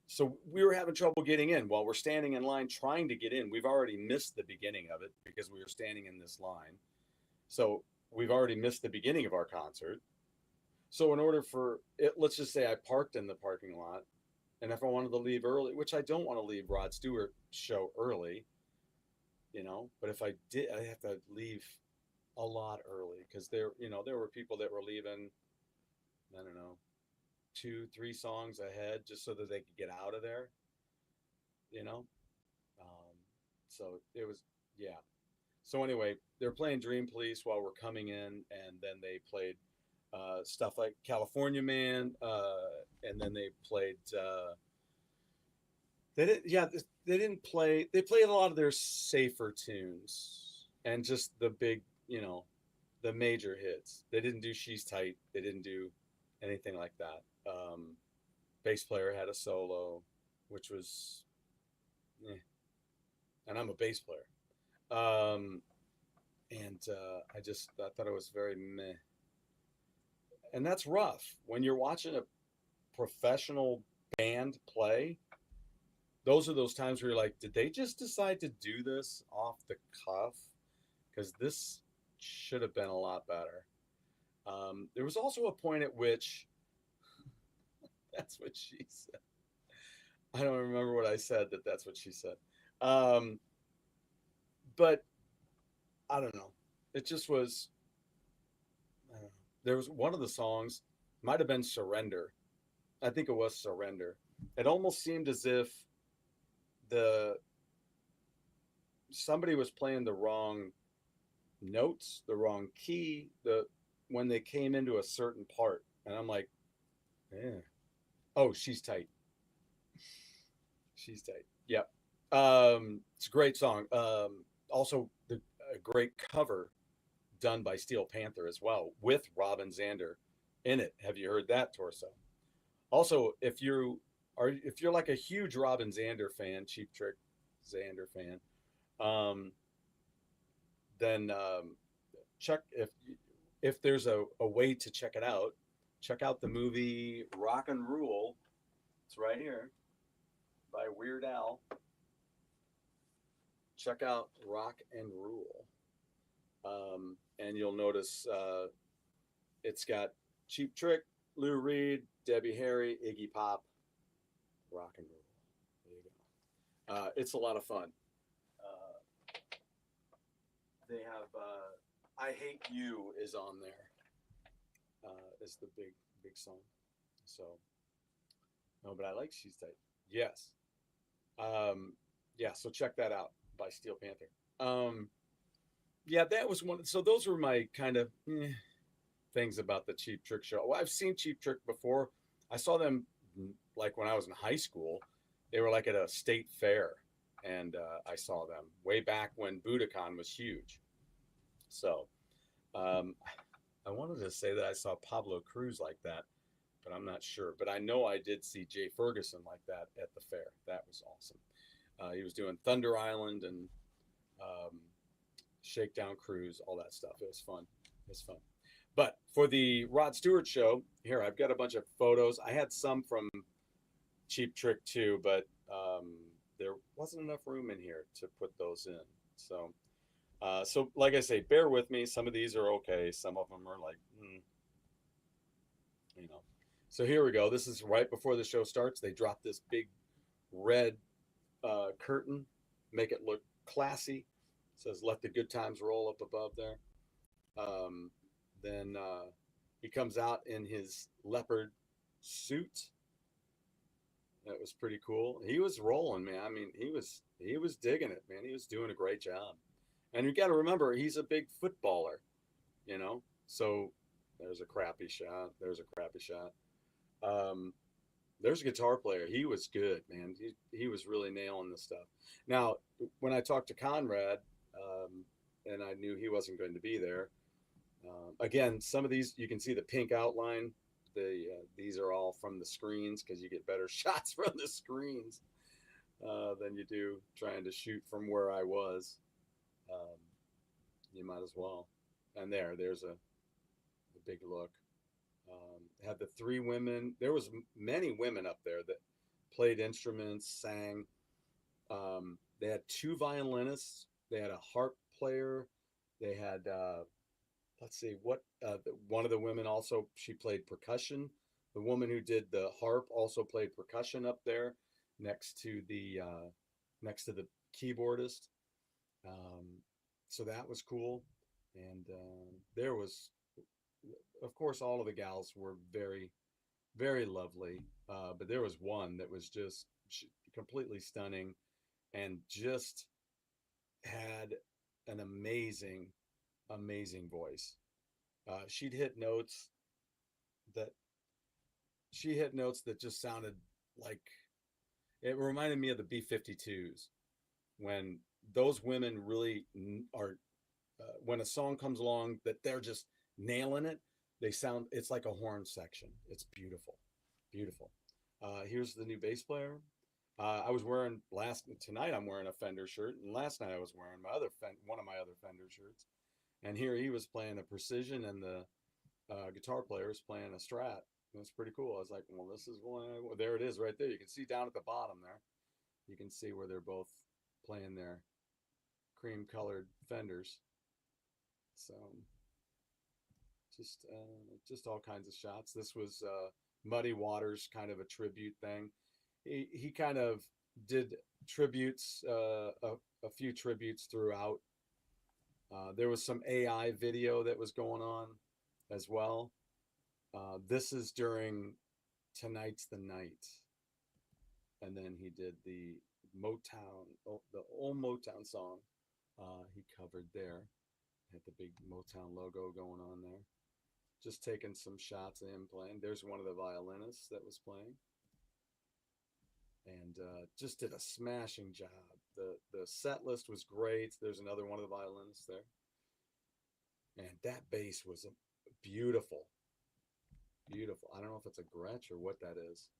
so we were having trouble getting in while we're standing in line trying to get in. We've already missed the beginning of it because we were standing in this line. So we've already missed the beginning of our concert. So in order for it, let's just say I parked in the parking lot, and if I wanted to leave early, which I don't want to leave Rod Stewart's show early, but if I did, I have to leave a lot early because there were people that were leaving, I don't know, 2, 3 songs ahead just so that they could get out of there, you know. Um, so it was, yeah. So anyway, they're playing Dream Police while we're coming in, and then they played stuff like California Man, and then they played. They didn't play. They played a lot of their safer tunes and just the big, the major hits. They didn't do She's Tight. They didn't do anything like that. Bass player had a solo, which was, and I'm a bass player. I thought it was very meh. And that's rough when you're watching a professional band play. Those are those times where you're like, did they just decide to do this off the cuff? Because this should have been a lot better. There was also a point at which that's what she said. I don't remember what I said that's what she said. But I don't know. It just was, I don't know. There was one of the songs, might have been Surrender. I think it was Surrender. It almost seemed as if the somebody was playing the wrong notes, the wrong key, when they came into a certain part. And I'm like, yeah. Oh, She's Tight. She's Tight. Yep. It's a great song. Also, a great cover done by Steel Panther as well, with Robin Zander in it. Have you heard that, Torso? Also, if you're like a huge Robin Zander fan, Cheap Trick Zander fan, um, then check if there's a way to check it out. Check out the movie Rock and Rule. It's right here. by Weird Al. Check out Rock and Rule. And you'll notice it's got Cheap Trick, Lou Reed, Debbie Harry, Iggy Pop, Rock and Rule. There you go. It's a lot of fun. They have I Hate You is on there. Is the big song. So no, but I like She's Tight. Yes. Yeah, so check that out by Steel Panther. Yeah, that was one. So those were my kind of things about the Cheap Trick show. Well, I've seen Cheap Trick before. I saw them like when I was in high school. They were like at a state fair, and I saw them way back when Budokan was huge. So I wanted to say that I saw Pablo Cruz like that, but I'm not sure. But I know I did see Jay Ferguson like that at the fair. That was awesome. He was doing Thunder Island and Shakedown Cruise, all that stuff. It was fun. It was fun. But for the Rod Stewart show, here I've got a bunch of photos. I had some from Cheap Trick too, but there wasn't enough room in here to put those in. So, so like I say, bear with me. Some of these are okay. Some of them are like, you know. So here we go. This is right before the show starts. They drop this big red curtain, make it look classy. It says "Let the good times roll" up above there. Then he comes out in his leopard suit. That was pretty cool. He was rolling, man. I mean, he was digging it, man. He was doing a great job. And you got to remember, he's a big footballer, you know. So there's a crappy shot. There's a crappy shot. There's a guitar player. He was good, man. He was really nailing this stuff. Now, when I talked to Conrad, and I knew he wasn't going to be there. Again, some of these you can see the pink outline. These are all from the screens because you get better shots from the screens than you do trying to shoot from where I was. You might as well. And there's a big look. Had the three women. There was many women up there that played instruments, sang. They had two violinists. They had a harp player. They had let's see what one of the women also, she played percussion. The woman who did the harp also played percussion up there next to the keyboardist. So that was cool. And there was, of course, all of the gals were very, very lovely. But there was one that was just completely stunning and just had an amazing voice. She'd hit notes that just sounded like, it reminded me of the B-52s when those women really are, when a song comes along that they're just nailing it, it's like a horn section. It's beautiful, beautiful. Here's the new bass player. I was wearing tonight I'm wearing a Fender shirt, and last night I was wearing one of my other Fender shirts. And here he was playing a Precision, and the guitar player is playing a Strat. It was pretty cool. I was like, well, this is one. There it is right there. You can see down at the bottom there. You can see where they're both playing their cream-colored Fenders. So just all kinds of shots. This was Muddy Waters, kind of a tribute thing. He kind of did tributes, a few tributes throughout. There was some AI video that was going on as well. This is during Tonight's the Night. And then he did the the old Motown song he covered there. Had the big Motown logo going on there. Just taking some shots of him playing. There's one of the violinists that was playing. And just did a smashing job. The set list was great. There's another one of the violinists there. And that bass was beautiful. Beautiful. I don't know if it's a Gretsch or what that is.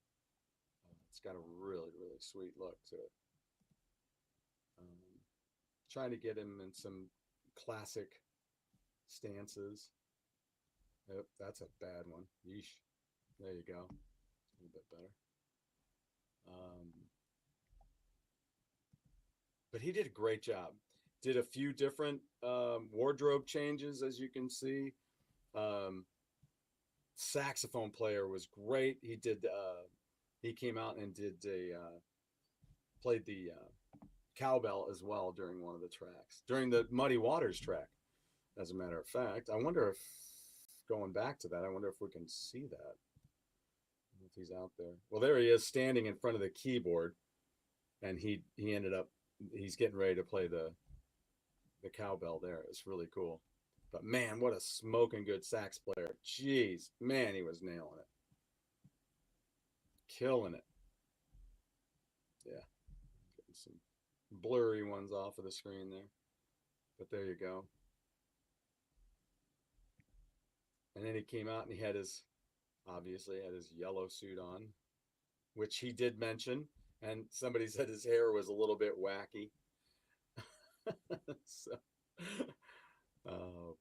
It's got a really, really sweet look to it. Trying to get him in some classic stances. Yep, that's a bad one. Yeesh. There you go. A little bit better. but he did a great job. Did a few different wardrobe changes, as you can see. Um, Saxophone player was great. He did. He came out and did a played the cowbell as well during one of the tracks, during the Muddy Waters track. As a matter of fact, I wonder if going back to that, I wonder if we can see that. If he's out there. Well, there he is standing in front of the keyboard, and he ended up he's getting ready to play the cowbell there. It's really cool. But man, what a smoking good sax player. Jeez, man, he was nailing it. Killing it. Yeah. Getting some blurry ones off of the screen there. But there you go. And then he came out and he had his obviously had his yellow suit on, which he did mention. And somebody said his hair was a little bit wacky. So,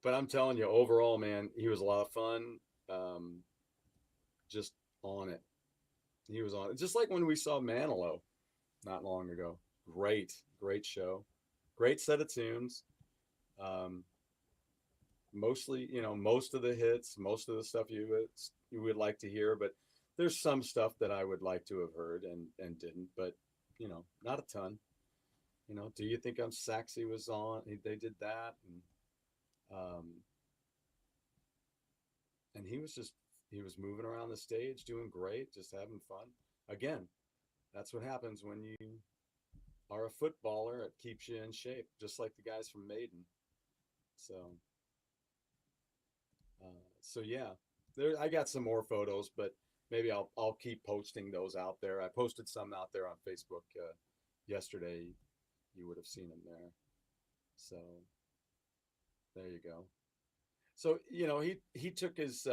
but I'm telling you, overall, man, he was a lot of fun. Just on it. He was on it. Just like when we saw Manilow not long ago. Great, great show. Great set of tunes. Mostly, most of the hits, most of the stuff you would like to hear, but there's some stuff that I would like to have heard and didn't, but not a ton. Do you think I'm sexy was on? They did that, and he was moving around the stage, doing great, just having fun. Again, that's what happens when you are a footballer. It keeps you in shape, just like the guys from Maiden. So yeah, I got some more photos, but maybe I'll keep posting those out there. I posted some out there on Facebook yesterday. You would have seen them there. So there you go. So he took his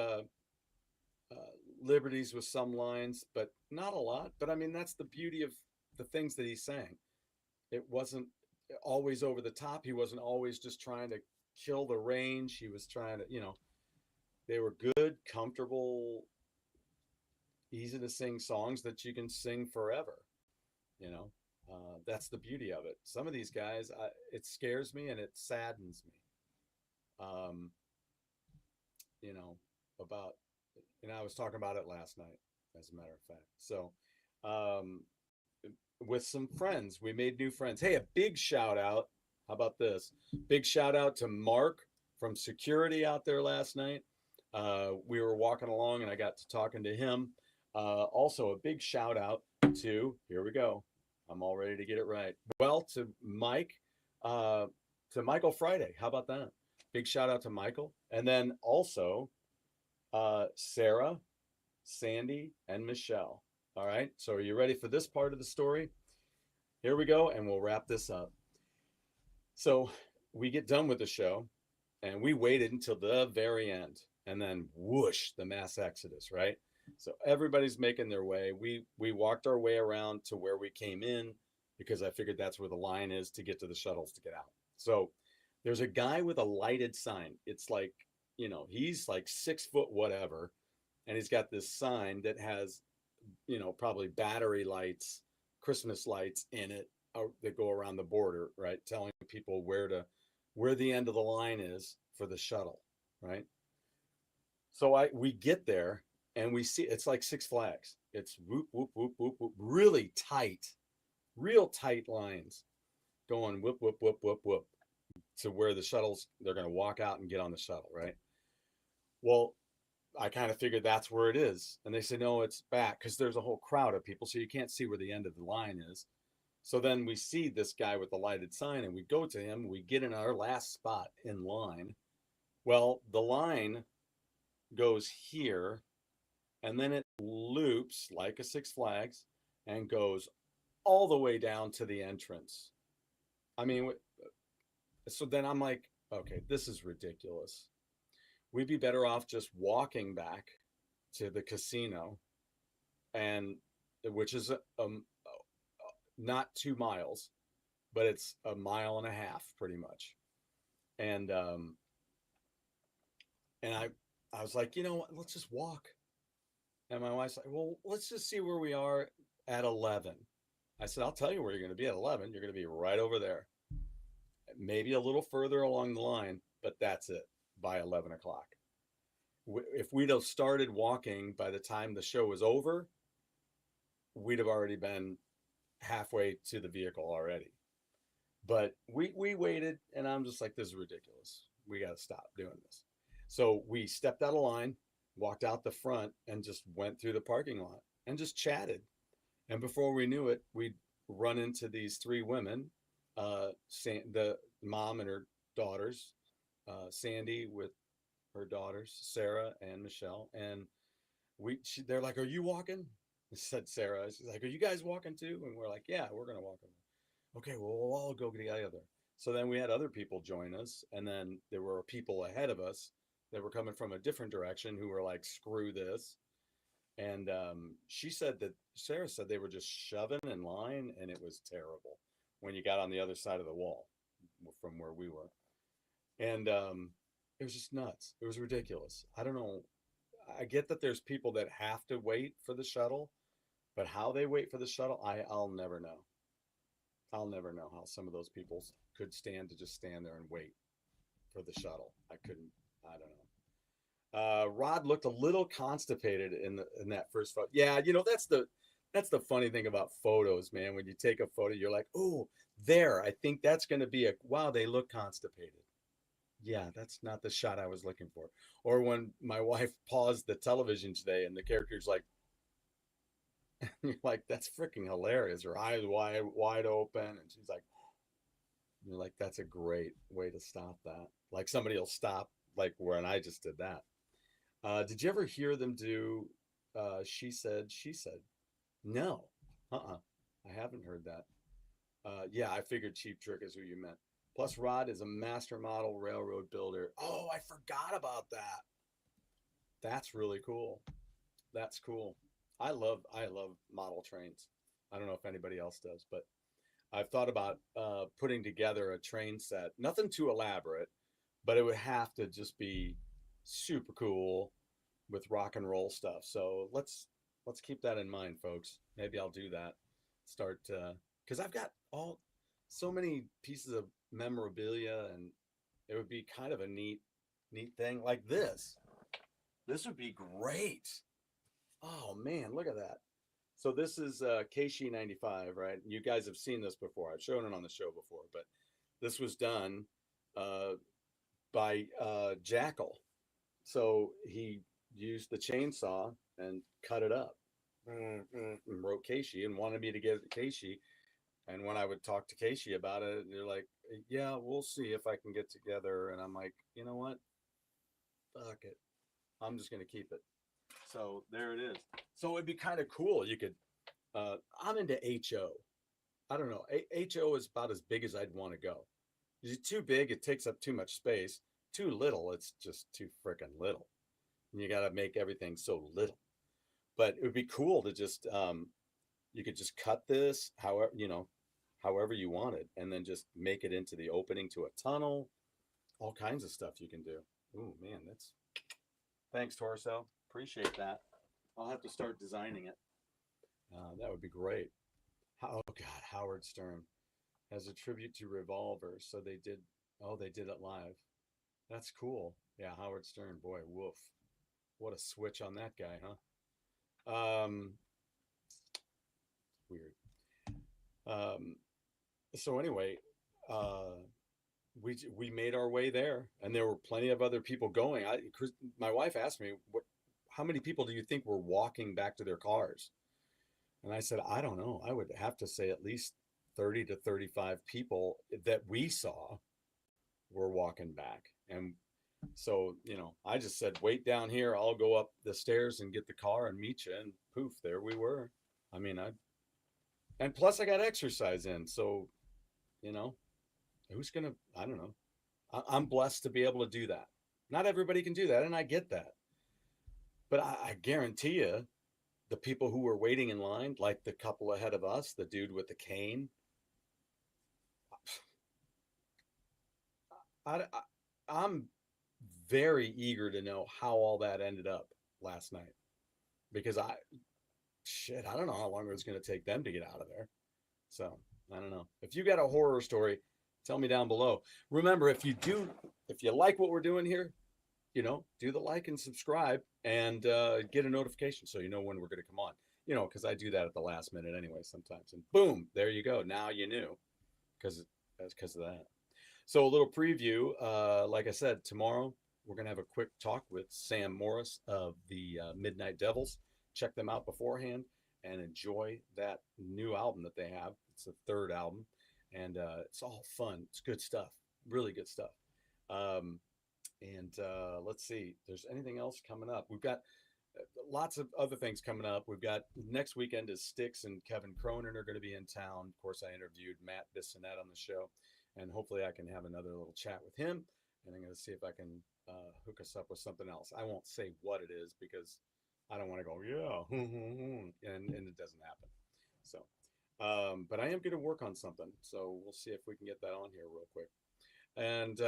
liberties with some lines, but not a lot. But I mean, that's the beauty of the things that he sang. It wasn't always over the top. He wasn't always just trying to kill the range. He was trying to, they were good, comfortable, easy to sing songs that you can sing forever. That's the beauty of it. Some of these guys, it scares me and it saddens me. Um, about, I was talking about it last night, as a matter of fact. So, um, with some friends, we made new friends. Hey, a big shout out. How about this? Big shout out to Mark from security out there last night. We were walking along and I got to talking to him. Also, a big shout out to, here we go. I'm all ready to get it right. Well, to Michael Friday. How about that? Big shout out to Michael. And then also Sarah, Sandy, and Michelle. All right. So are you ready for this part of the story? Here we go. And we'll wrap this up. So we get done with the show and we waited until the very end. And then whoosh, the mass exodus, right? So everybody's making their way. We walked our way around to where we came in because I figured that's where the line is to get to the shuttles to get out. So there's a guy with a lighted sign. It's like, he's like 6 foot whatever. And he's got this sign that has, probably battery lights, Christmas lights in it that go around the border, right? Telling people where the end of the line is for the shuttle, right? So we get there and we see it's like Six Flags. It's whoop, whoop, whoop, whoop, whoop, really tight, real tight lines going whoop, whoop, whoop, whoop, whoop to where the shuttles, they're going to walk out and get on the shuttle, right? Well, I kind of figured that's where it is. And they said, no, it's back because there's a whole crowd of people. So you can't see where the end of the line is. So then we see this guy with the lighted sign and we go to him. We get in our last spot in line. Well, the line goes here and then it loops like a Six Flags and goes all the way down to the entrance. I mean, so then I'm like, okay, this is ridiculous. We'd be better off just walking back to the casino, and which is not 2 miles, but it's 1.5 miles pretty much. And I was like, what? Let's just walk. And my wife's like, well, let's just see where we are at 11. I said, I'll tell you where you're going to be at 11. You're going to be right over there, maybe a little further along the line, but that's it by 11 o'clock. If we'd have started walking by the time the show was over, we'd have already been halfway to the vehicle already. But we waited, and I'm just like, this is ridiculous. We got to stop doing this. So we stepped out of line, walked out the front, and just went through the parking lot and just chatted. And before we knew it, we'd run into these three women, the mom and her daughters, Sandy with her daughters, Sarah and Michelle. And they're like, "Are you walking?" I said Sarah. She's like, "Are you guys walking too?" And we're like, "Yeah, we're gonna walk." Okay, well, we'll all go together. So then we had other people join us, and then there were people ahead of us that were coming from a different direction who were like, "Screw this." And Sarah said they were just shoving in line, and it was terrible when you got on the other side of the wall from where we were. And it was just nuts. It was ridiculous. I don't know. I get that there's people that have to wait for the shuttle, but how they wait for the shuttle, I'll never know. I'll never know how some of those people could stand to just stand there and wait for the shuttle. I couldn't. I don't know. Rod looked a little constipated in that first photo. Yeah, that's the funny thing about photos, man. When you take a photo, you're like, oh, there. I think that's going to be wow. They look constipated. Yeah, that's not the shot I was looking for. Or when my wife paused the television today, and the character's like, you're like, that's freaking hilarious. Her eyes wide open, and she's like, you're like, that's a great way to stop that. Like somebody will stop, like when I just did that. Did you ever hear them do She Said, She Said? No. I haven't heard that. Yeah, I figured Cheap Trick is who you meant. Plus, Rod is a master model railroad builder. Oh, I forgot about that. That's really cool. That's cool. I love model trains. I don't know if anybody else does, but I've thought about putting together a train set. Nothing too elaborate, but it would have to just be super cool with rock and roll stuff. So let's keep that in mind, folks. Maybe I'll do that. Start because I've got so many pieces of memorabilia, and it would be kind of a neat thing like this. This would be great. Oh man, look at that. So this is KC 95, right? You guys have seen this before. I've shown it on the show before, but this was done uh, by Jackal. So he used the chainsaw and cut it up and wrote Casey and wanted me to give it to Casey. And when I would talk to Casey about it, they're like, yeah, we'll see if I can get together. And I'm like, you know what? Fuck it. I'm just going to keep it. So there it is. So it'd be kind of cool. You could, I'm into HO. I don't know. HO is about as big as I'd want to go. Is it too big? It takes up too much space. Too little. It's just too freaking little. And you got to make everything so little. But it would be cool to just, you could just cut this however you want it, and then just make it into the opening to a tunnel. All kinds of stuff you can do. Oh man, thanks, Torso. Appreciate that. I'll have to start designing it. That would be great. Oh God, Howard Stern as a tribute to Revolver. So they did. Oh, they did it live. That's cool. Yeah, Howard Stern. Boy, woof. What a switch on that guy, huh? Weird. So anyway, we made our way there, and there were plenty of other people going. My wife asked me, how many people do you think were walking back to their cars? And I said, I don't know. I would have to say at least 30 to 35 people that we saw were walking back. And so, I just said, wait down here. I'll go up the stairs and get the car and meet you. And poof, there we were. I mean, and plus I got exercise in. So, I don't know. I'm blessed to be able to do that. Not everybody can do that. And I get that. But I guarantee you, the people who were waiting in line, like the couple ahead of us, the dude with the cane, I'm very eager to know how all that ended up last night, because I don't know how long it was going to take them to get out of there. So I don't know. If you got a horror story, tell me down below. Remember, if you like what we're doing here, do the like and subscribe and get a notification so you know when we're going to come on. Because I do that at the last minute anyway sometimes. And boom, there you go. Now you knew because of that. So a little preview. Like I said, tomorrow we're going to have a quick talk with Sam Morris of the Midnight Devils. Check them out beforehand and enjoy that new album that they have. It's the third album, and it's all fun. It's good stuff. Really good stuff. Let's see. If there's anything else coming up. We've got lots of other things coming up. We've got next weekend is Styx and Kevin Cronin are going to be in town. Of course, I interviewed Matt Bissonette on the show, and hopefully I can have another little chat with him. And I'm going to see if I can hook us up with something else. I won't say what it is because I don't want to go, yeah, and it doesn't happen. So, but I am going to work on something. So we'll see if we can get that on here real quick. And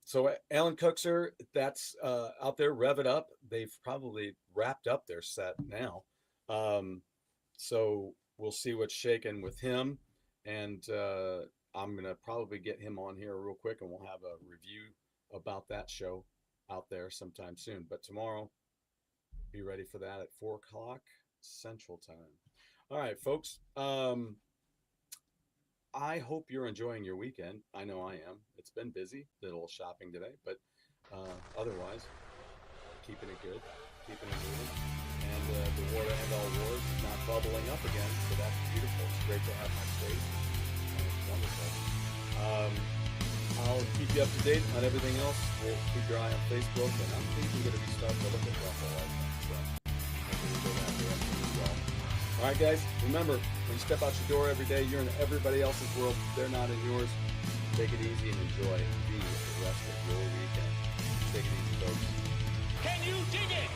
so Alan Cookser, that's out there, Rev It Up. They've probably wrapped up their set now. So we'll see what's shaking with him. And I'm going to probably get him on here real quick, and we'll have a review about that show out there sometime soon. But tomorrow, be ready for that at 4 o'clock Central Time. All right, folks. I hope you're enjoying your weekend. I know I am. It's been busy, did a little shopping today, but otherwise, keeping it good, keeping it moving. And the war to end all wars is not bubbling up again, so that's beautiful. It's great to have my state, and it's wonderful. I'll keep you up to date on everything else. We'll keep your eye on Facebook, and I'm thinking going to be starting to look at Russell right now, so hopefully we'll go that direction as well. All right, guys, remember, when you step out your door every day, you're in everybody else's world. They're not in yours. Take it easy and enjoy the rest of your weekend. Take it easy, folks. Can you dig it?